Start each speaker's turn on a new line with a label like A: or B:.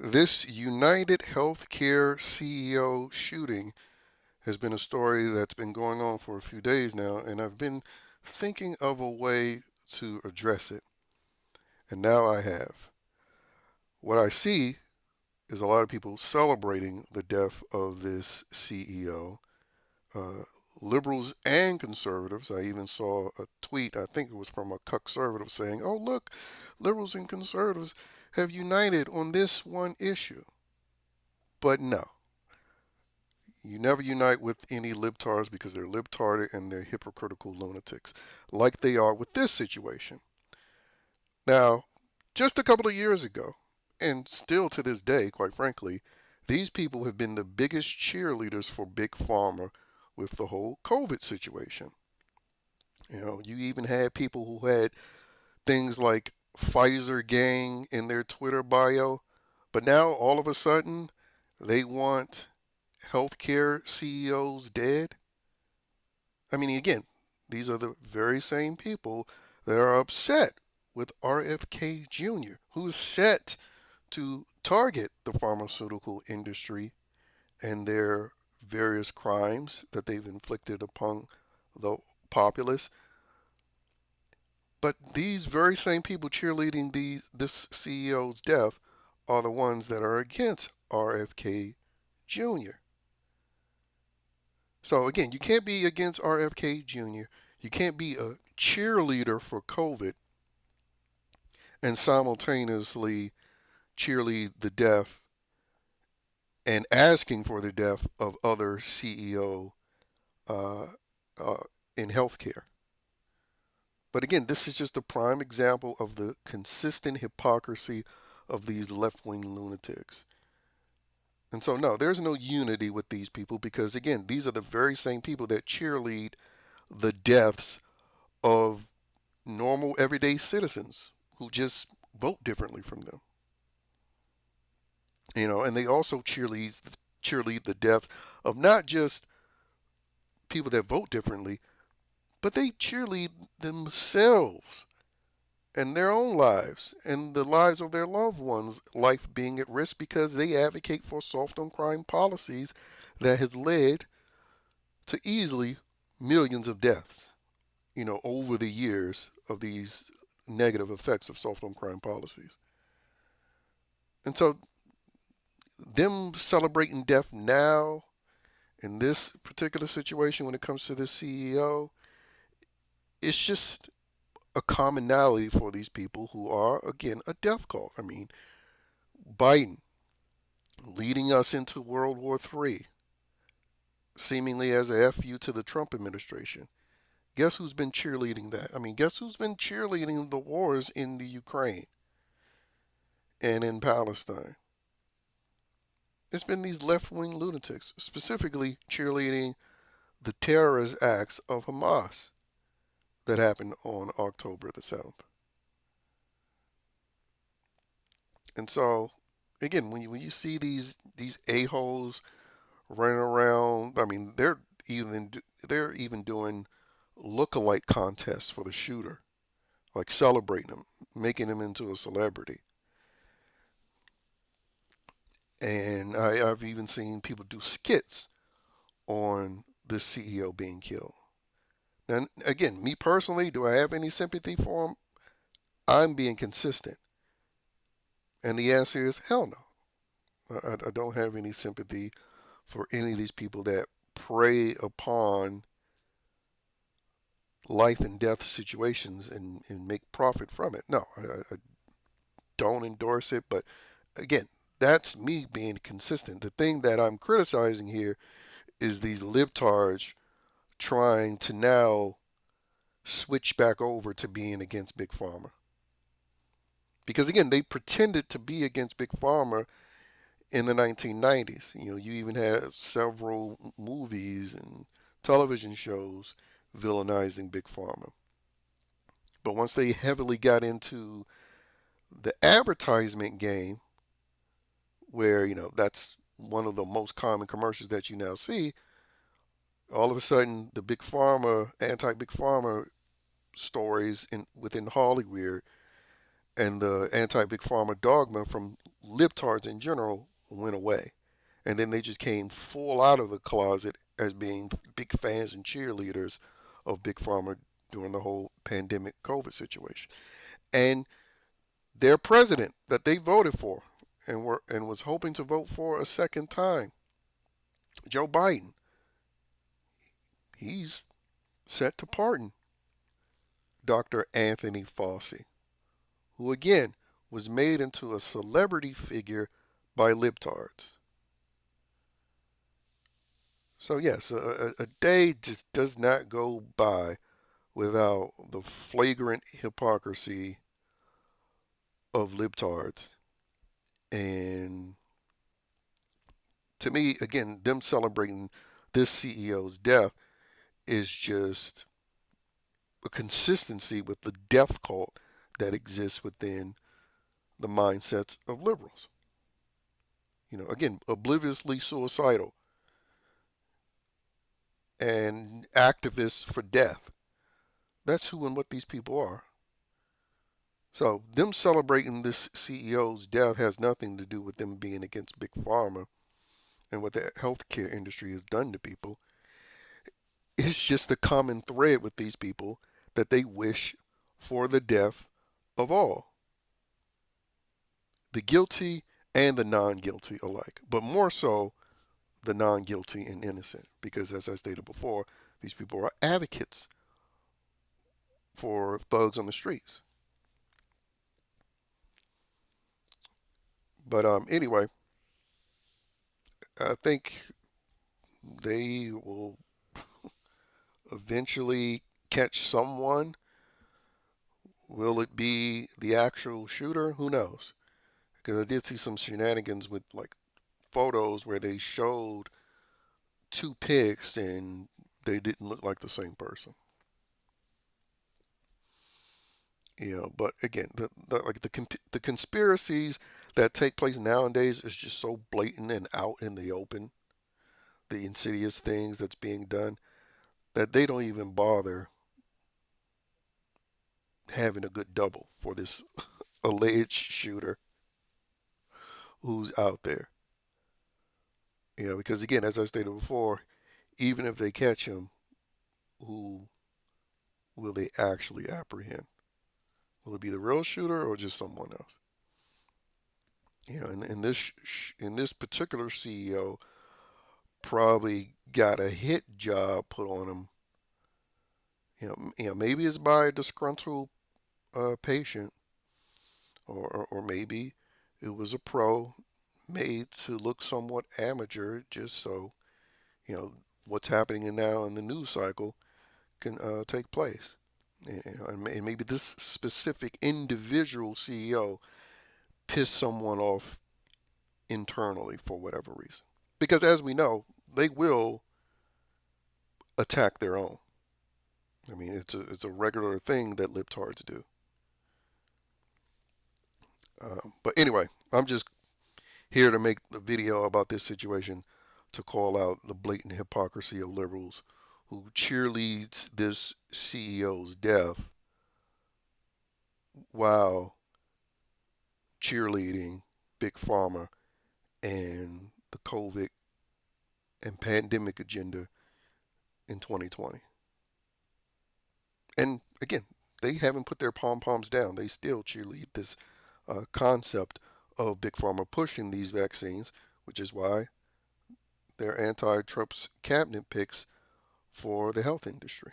A: This United Healthcare CEO shooting has been a story that's been going on for a few days now, and I've been thinking of a way to address it. And now I have. What I see is a lot of people celebrating the death of this CEO, uh, liberals and conservatives. I even saw a tweet, I think it was from a conservative, saying, "Oh, look, liberals and conservatives have united on this one issue." But no, you never unite with any libtards because they're libtarded and they're hypocritical lunatics, like they are with this situation. Now, just a couple of years ago, and still to this day, quite frankly, these people have been the biggest cheerleaders for Big Pharma with the whole COVID situation. You even had people who had things like Pfizer gang in their Twitter bio, but now all of a sudden they want healthcare CEOs dead. I mean, again, these are the very same people that are upset with RFK Jr., who's set to target the pharmaceutical industry and their various crimes that they've inflicted upon the populace. But these very same people cheerleading this CEO's death are the ones that are against RFK Jr. So again, you can't be against RFK Jr. You can't be a cheerleader for COVID and simultaneously cheerlead the death and asking for the death of other CEO uh, uh, in healthcare. But again, this is just a prime example of the consistent hypocrisy of these left wing lunatics. And so, no, there's no unity with these people because, again, these are the very same people that cheerlead the deaths of normal, everyday citizens who just vote differently from them. And they also cheerlead the death of not just people that vote differently, but they cheerlead themselves and their own lives and the lives of their loved ones' life being at risk because they advocate for soft on crime policies that has led to easily millions of deaths, over the years of these negative effects of soft on crime policies. And so them celebrating death now in this particular situation when it comes to this CEO, it's just a commonality for these people who are, again, a death cult. I mean, Biden leading us into World War III, seemingly as a FU to the Trump administration. Guess who's been cheerleading that? I mean, guess who's been cheerleading the wars in the Ukraine and in Palestine? It's been these left wing lunatics, specifically cheerleading the terrorist acts of Hamas that happened on October the 7th. And so, again, when you see these a-holes running around, I mean, they're even doing look-alike contests for the shooter, like celebrating him, making him into a celebrity. And I've even seen people do skits on the CEO being killed. And again, me personally, do I have any sympathy for him? I'm being consistent. And the answer is hell no. I don't have any sympathy for any of these people that prey upon life and death situations and make profit from it. No, I don't endorse it. But again, that's me being consistent. The thing that I'm criticizing here is these libtards trying to now switch back over to being against Big Pharma. Because again, they pretended to be against Big Pharma in the 1990s. You even had several movies and television shows villainizing Big Pharma. But once they heavily got into the advertisement game, where, that's one of the most common commercials that you now see, all of a sudden the Big Pharma, anti Big Pharma stories within Hollywood and the anti-big pharma dogma from libtards in general went away. And then they just came full out of the closet as being big fans and cheerleaders of big pharma during the whole pandemic COVID situation. And their president that they voted for and was hoping to vote for a second time, Joe Biden, he's set to pardon Dr. Anthony Fauci, who again was made into a celebrity figure by libtards. So yes, a day just does not go by without the flagrant hypocrisy of libtards. And to me, again, them celebrating this CEO's death is just a consistency with the death cult that exists within the mindsets of liberals. Again, obliviously suicidal and activists for death. That's who and what these people are. So, them celebrating this CEO's death has nothing to do with them being against Big Pharma and what the healthcare industry has done to people. It's just a common thread with these people that they wish for the death of all, the guilty and the non guilty alike, but more so the non guilty and innocent, because as I stated before, these people are advocates for thugs on the streets. But anyway, I think they will eventually catch someone. Will it be the actual shooter? Who knows? Because I did see some shenanigans with like photos where they showed two pics and they didn't look like the same person. But again, the conspiracies that take place nowadays is just so blatant and out in the open. The insidious things that's being done that they don't even bother having a good double for this alleged shooter who's out there. Because again, as I stated before, even if they catch him, who will they actually apprehend? Will it be the real shooter or just someone else? In this particular CEO probably got a hit job put on him. Maybe it's by a disgruntled patient, or maybe it was a pro made to look somewhat amateur, just so you know what's happening now in the news cycle can take place. And maybe this specific individual CEO pissed someone off internally for whatever reason. Because as we know, they will attack their own. I mean, it's a regular thing that libtards do. But anyway, I'm just here to make the video about this situation to call out the blatant hypocrisy of liberals who cheerleads this CEO's death while cheerleading Big Pharma and the COVID and pandemic agenda in 2020. And again, they haven't put their pom poms down. They still cheerlead this concept of Big Pharma pushing these vaccines, which is why they're anti Trump's cabinet picks for the health industry.